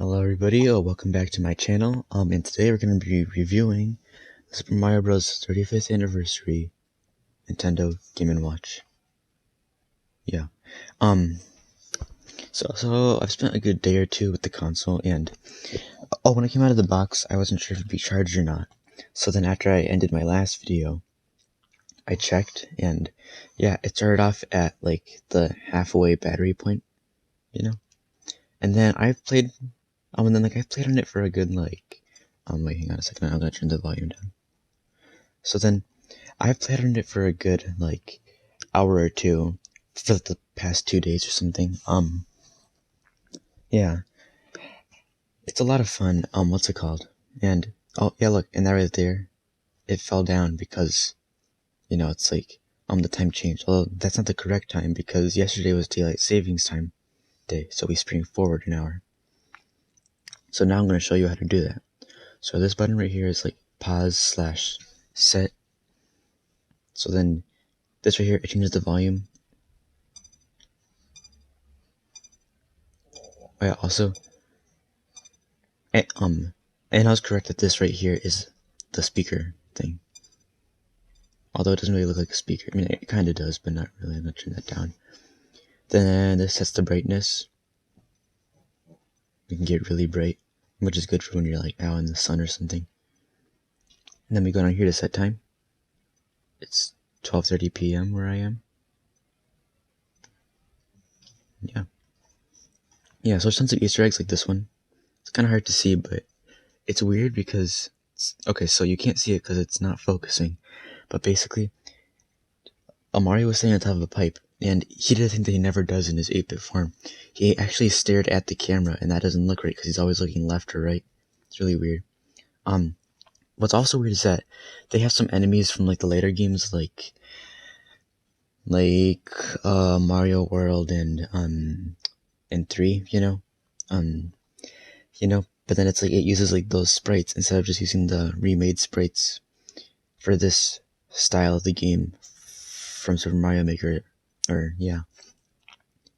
Hello everybody, welcome back to my channel, and today we're going to be reviewing the Super Mario Bros. 35th Anniversary Nintendo Game & Watch. Yeah, so I've spent a good day or two with the console, and, when I came out of the box, I wasn't sure if it'd be charged or not. So then after I ended my last video, I checked, and yeah, it started off at, like, the halfway battery point, you know? And then I've played I've played on it for a good, wait, hang on a second, I'm gonna turn the volume down. So then, I've played on it for a good, hour or two, for the past 2 days or something. Yeah, it's a lot of fun, what's it called? And, oh, yeah, look, and that right there, it fell down because, it's like, the time changed. Although, that's not the correct time, because yesterday was daylight savings time day, so we spring forward an hour. So now I'm gonna show you how to do that. So this button right here is like pause/set. So then this right here, it changes the volume. Oh yeah, also, and I was correct that this right here is the speaker thing. Although it doesn't really look like a speaker. I mean, it kind of does, but not really. I'm gonna turn that down. Then this sets the brightness. You can get really bright, which is good for when you're like out in the sun or something. And then we go down here to set time. It's 12:30 p.m. where I am. Yeah, so there's tons of Easter eggs like this one. It's kind of hard to see, but it's weird because, okay, so you can't see it because it's not focusing. But basically, Mario was sitting on top of a pipe, and he did a thing that he never does in his 8-bit form. He actually stared at the camera, and that doesn't look right because he's always looking left or right. It's really weird. What's also weird is that they have some enemies from like the later games, like Mario World and 3, but then it's like it uses like those sprites instead of just using the remade sprites for this style of the game from Super Mario Maker, or yeah.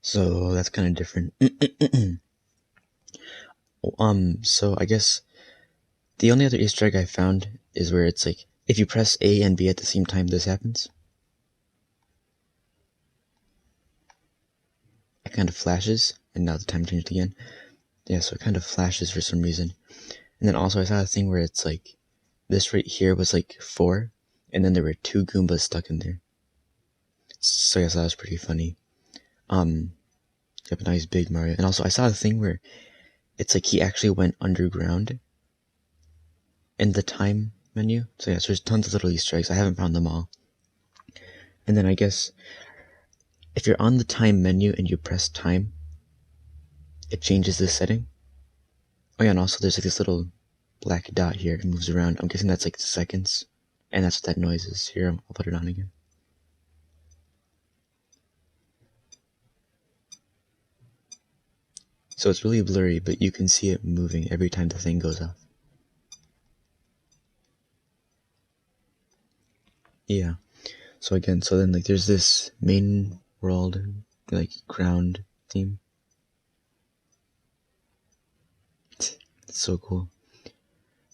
So that's kind of different. So I guess the only other Easter egg I found is where it's like if you press A and B at the same time, this happens. It kind of flashes, and now the time changed again. Yeah, so it kind of flashes for some reason. And then also I saw a thing where it's like this right here was like 4, and then there were 2 Goombas stuck in there. So yes, that was pretty funny. Yep, a nice big Mario. And also I saw a thing where it's like he actually went underground in the time menu. So yes, there's tons of little Easter eggs. I haven't found them all. And then I guess if you're on the time menu and you press time, it changes this setting. Oh yeah, and also there's like this little black dot here. It moves around. I'm guessing that's like seconds. And that's what that noise is. Here, I'll put it on again. So it's really blurry, but you can see it moving every time the thing goes off. Yeah. So again, so then like there's this main world, like ground theme. It's so cool.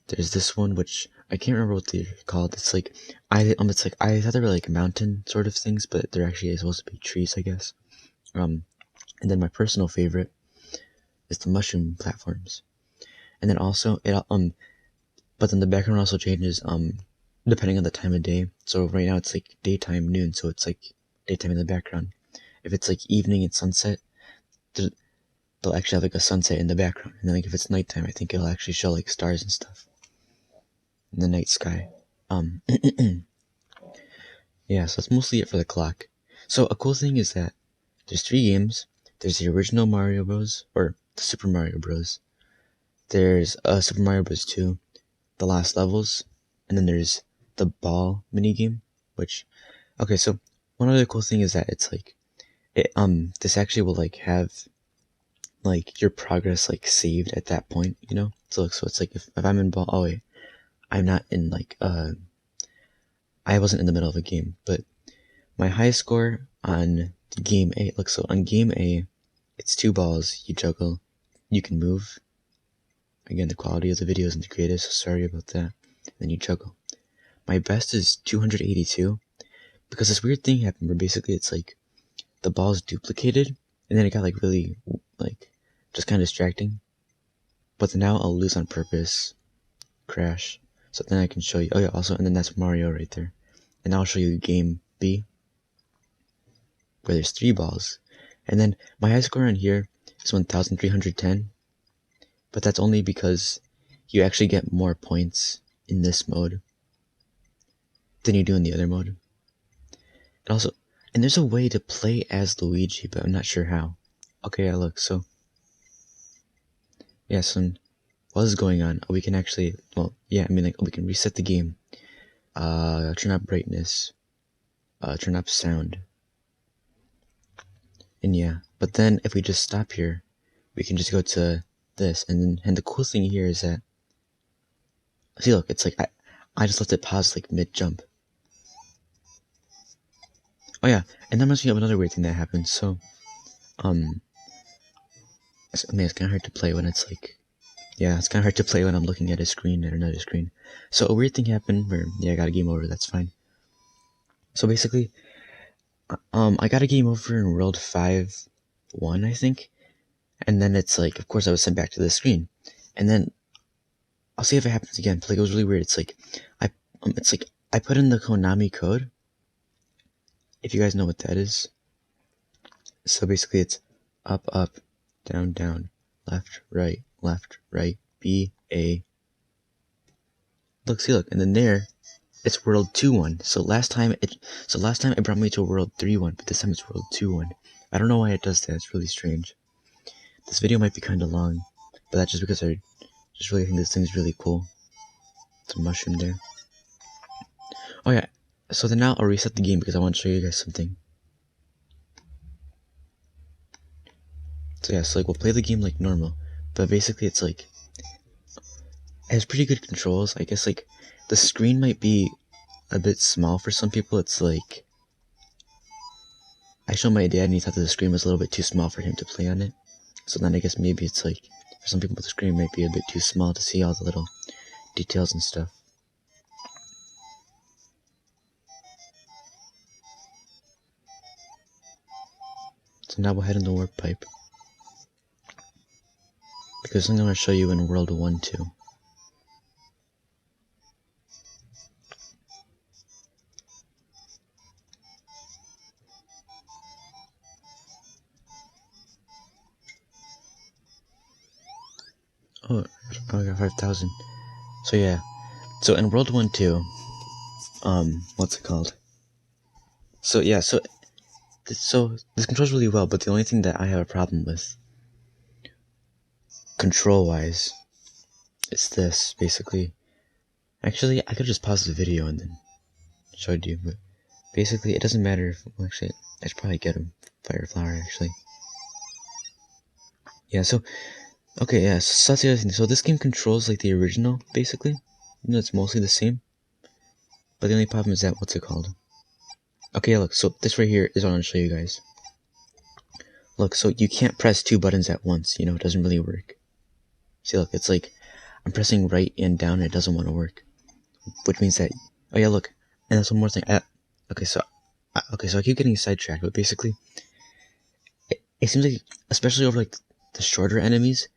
There's this one which I can't remember what they're called. It's like I thought they were like mountain sort of things, but they're actually supposed to be trees, I guess. And then my personal favorite is the mushroom platforms. And then also but then the background also changes depending on the time of day. So right now it's like daytime, noon, so it's like daytime in the background. If it's like evening and sunset, they'll actually have like a sunset in the background. And then like if it's nighttime, I think it'll actually show like stars and stuff in the night sky. Yeah, so that's mostly it for the clock. So a cool thing is that there's 3 games. There's the original Mario Bros. Or the Super Mario Bros. There's Super Mario Bros. 2, the last levels, and then there's the ball minigame, which, okay, so one other cool thing is that it's like, this actually will like have like your progress like saved at that point, So it's like if I'm in ball, oh wait, I'm not in like, I wasn't in the middle of a game, but my highest score on game A, look, so on game A, it's 2 balls, you juggle, you can move, Again, the quality of the video isn't the greatest, so sorry about that. Then you juggle. My best is 282, because this weird thing happened where basically it's like the ball's duplicated, and then it got like really, like, just kind of distracting. But then now I'll lose on purpose, crash, so then I can show you. Oh yeah, also, and then that's Mario right there. And now I'll show you game B, where there's 3 balls. And then my high score on here is 1,310, but that's only because you actually get more points in this mode than you do in the other mode. And also, and there's a way to play as Luigi, but I'm not sure how. Okay, yeah, look, so, yeah, so what is going on? We can actually, well, yeah, I mean, like, we can reset the game, turn up brightness, turn up sound, and yeah, but then if we just stop here, we can just go to this, and the cool thing here is that, see, look, it's like, I just left it pause, like, mid-jump. Oh yeah, and that reminds me of another weird thing that happened, so, I mean, it's kind of hard to play when it's like, yeah, it's kind of hard to play when I'm looking at a screen and another screen. So a weird thing happened where, yeah, I got a game over, that's fine. So basically, I got a game over in World 5-1, I think, and then it's like, of course I was sent back to the screen, and then, I'll see if it happens again, but like, it was really weird. It's like, I put in the Konami code, if you guys know what that is. So basically it's up, up, down, down, left, right, B, A. Look, see, look, and then there, it's World 2-1. So last time it brought me to World 3-1, but this time it's World 2-1. I don't know why it does that. It's really strange. This video might be kind of long, but that's just because I just really think this thing's really cool. It's a mushroom there. Oh yeah, so then now I'll reset the game because I want to show you guys something. So yeah, so like we'll play the game like normal, but basically it's like, it has pretty good controls. I guess like the screen might be a bit small for some people. It's like, I showed my dad and he thought that the screen was a little bit too small for him to play on it. So then I guess maybe it's like, for some people the screen might be a bit too small to see all the little details and stuff. So now we'll head in the warp pipe, because I'm going to show you in World 1 too. Oh, I got 5,000. So yeah, so in World 1 too, what's it called? So yeah, so this controls really well, but the only thing that I have a problem with, control-wise, is this, basically. Actually, I could just pause the video and then show it to you, but basically, it doesn't matter if, well, actually, I should probably get a fire flower, actually. Yeah, so, okay, yeah, so that's the other thing. So this game controls like the original, basically. You know, it's mostly the same. But the only problem is that, what's it called? Okay, look, so this right here is what I'm going to show you guys. Look, so you can't press 2 buttons at once, you know, it doesn't really work. See, look, it's like, I'm pressing right and down and it doesn't want to work. Which means that, oh yeah, look, and that's one more thing. Okay, so I keep getting sidetracked, but basically, it seems like, especially over like the shorter enemies,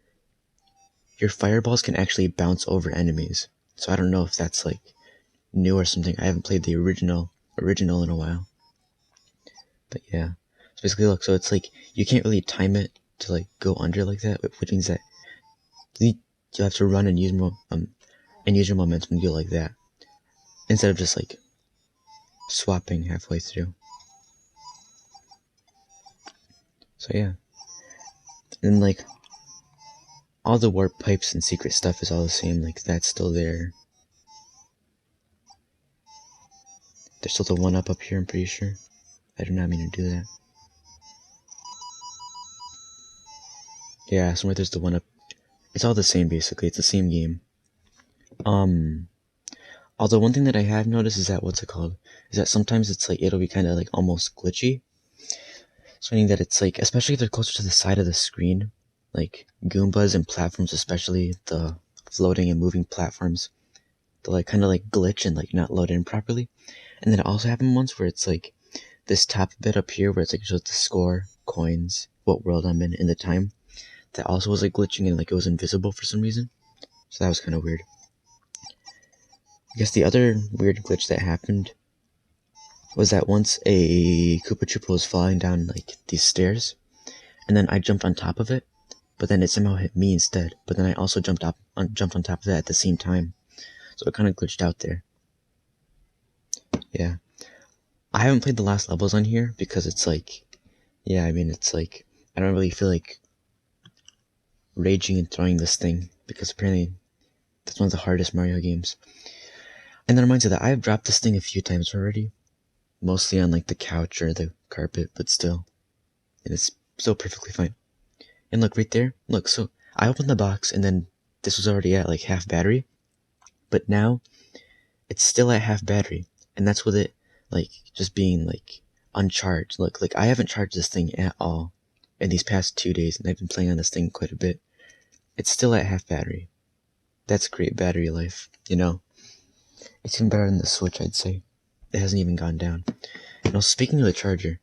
your fireballs can actually bounce over enemies. So I don't know if that's like new or something. I haven't played the original in a while. But yeah, so basically, look, so it's like you can't really time it to like go under like that, which means that you have to run and use your momentum to go like that, instead of just like swapping halfway through. So yeah, and like all the warp pipes and secret stuff is all the same. Like that's still there. There's still the 1-up up here, I'm pretty sure. I do not mean to do that. Yeah, somewhere there's the 1-up. It's all the same, basically. It's the same game. Although one thing that I have noticed is that, what's it called? Is that sometimes it's like, it'll be kind of like almost glitchy. So meaning that it's like, especially if they're closer to the side of the screen, like Goombas and platforms, especially the it's loading and moving platforms, they'll like kind of like glitch and like not load in properly. And then it also happened once where it's like this top bit up here where it's like shows the score, coins, what world I'm in, and the time. That also was like glitching and like it was invisible for some reason. So that was kind of weird. I guess the other weird glitch that happened was that once a Koopa Troopa was falling down like these stairs, and then I jumped on top of it, but then it somehow hit me instead. But then I also jumped on top of that at the same time, so it kind of glitched out there. Yeah, I haven't played the last levels on here because it's like, yeah, I mean it's like I don't really feel like raging and throwing this thing because apparently that's one of the hardest Mario games. And that reminds me that I've dropped this thing a few times already, mostly on like the couch or the carpet, but still, and it's still perfectly fine. And look right there, look, so I opened the box and then this was already at like half battery, but now it's still at half battery, and that's with it like just being like uncharged. Look, like I haven't charged this thing at all in these past 2 days, and I've been playing on this thing quite a bit. It's still at half battery. That's great battery life, you know. It's even better than the Switch, I'd say. It hasn't even gone down. Now, speaking of the charger,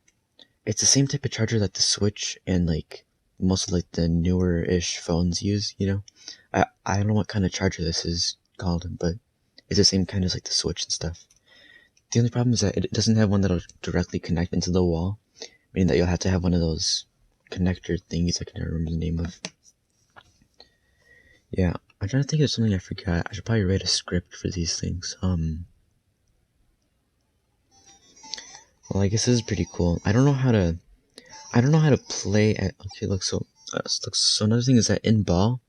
it's the same type of charger that the Switch and like most of like the newer-ish phones use, you know. I don't know what kind of charger this is called, but it's the same kind as like the Switch and stuff. The only problem is that it doesn't have one that'll directly connect into the wall, meaning that you'll have to have one of those connector thingies I can never remember the name of. Yeah, I'm trying to think of something I forgot. I should probably write a script for these things. Well, I guess this is pretty cool. I don't know how to play at. Okay, look. So another thing is that in ball,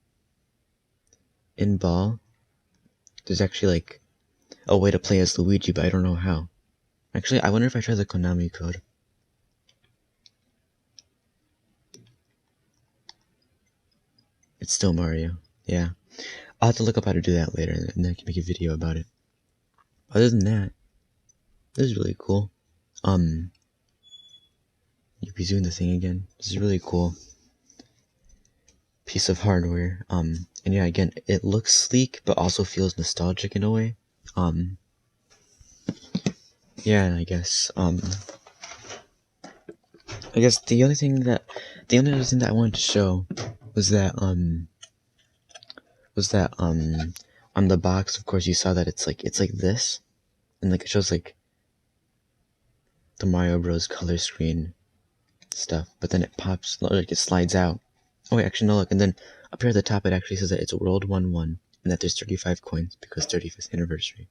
there's actually like a way to play as Luigi, but I don't know how. Actually, I wonder if I try the Konami code. It's still Mario. Yeah, I'll have to look up how to do that later, and then I can make a video about it. Other than that, this is really cool. You'll doing the thing again. This is really cool piece of hardware. And yeah, again, it looks sleek, but also feels nostalgic in a way. Yeah, and I guess the only other thing that I wanted to show was that on the box, of course, you saw that it's like this, and like it shows like the Mario Bros. Color screen stuff, but then it pops, like it slides out. Oh wait, actually no, look, and then up here at the top it actually says that it's World 1-1, and that there's 35 coins because 35th anniversary.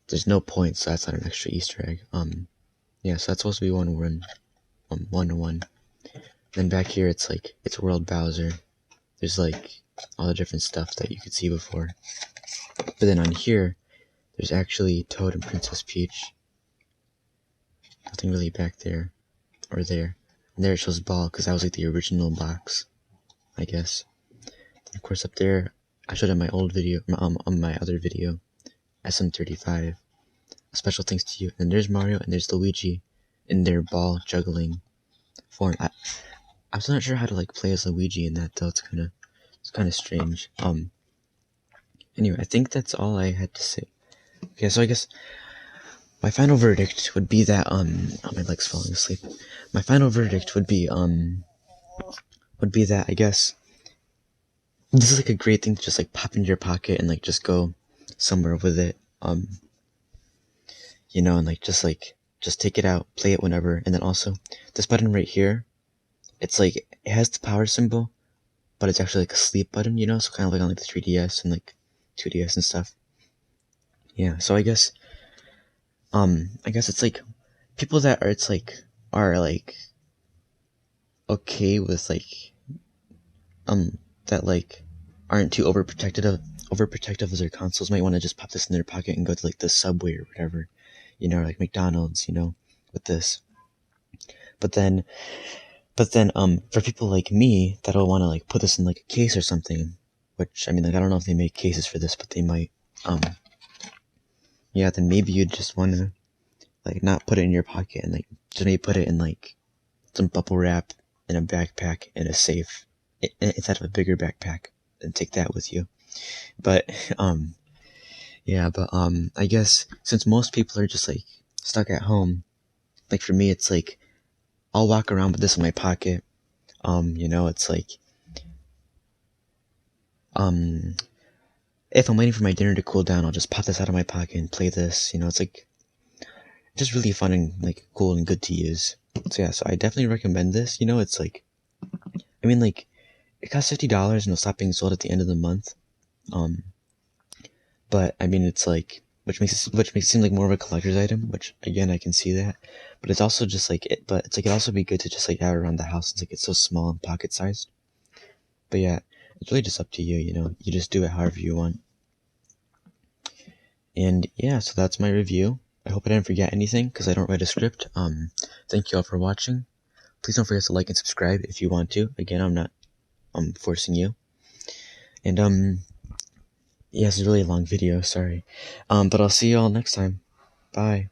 There's no points, so that's not an extra Easter egg. Yeah, so that's supposed to be 1-1, 1-1. Then back here it's like it's World Bowser. There's like all the different stuff that you could see before. But then on here, there's actually Toad and Princess Peach. Nothing really back there or there. And there it shows Ball, because that was like the original box, I guess. And of course up there, I showed in my old video, on my other video, SM35. A special thanks to you. And there's Mario and there's Luigi in their ball juggling form. I'm still not sure how to like play as Luigi in that though. It's kind of strange. Anyway, I think that's all I had to say. Okay, so I guess my final verdict would be that oh, my leg's falling asleep. My final verdict would be that I guess this is like a great thing to just like pop into your pocket and like just go somewhere with it. You know, and like just take it out, play it whenever. And then also this button right here, it's like it has the power symbol, but it's actually like a sleep button, you know, so kind of like on like the 3DS and like 2DS and stuff. Yeah, so I guess it's like people that are like okay with like that like aren't too overprotective of their consoles might want to just pop this in their pocket and go to like the Subway or whatever, you know, like McDonald's, you know, with this. But then for people like me that'll want to like put this in like a case or something, which I mean, like I don't know if they make cases for this, but they might. Yeah, then maybe you just want to like not put it in your pocket and like just maybe put it in like some bubble wrap in a backpack in a safe instead of a bigger backpack. and take that with you. But yeah, but I guess since most people are just like stuck at home, like for me, it's like I'll walk around with this in my pocket. It's like um if I'm waiting for my dinner to cool down, I'll just pop this out of my pocket and play this. It's like just really fun and like cool and good to use. So yeah, so I definitely recommend this. It's like, I mean, like it costs $50 and it'll stop being sold at the end of the month. But I mean, it's like which makes it seem like more of a collector's item, which again I can see that. But it's also just like but it's like it'd also be good to just like have it around the house. It's like it's so small and pocket sized. But yeah, it's really just up to you. You just do it however you want. And yeah, so that's my review. I hope I didn't forget anything because I don't write a script. Thank you all for watching. Please don't forget to like and subscribe if you want to. Again, I'm not forcing you. And yeah, it's a really long video, sorry. But I'll see you all next time. Bye.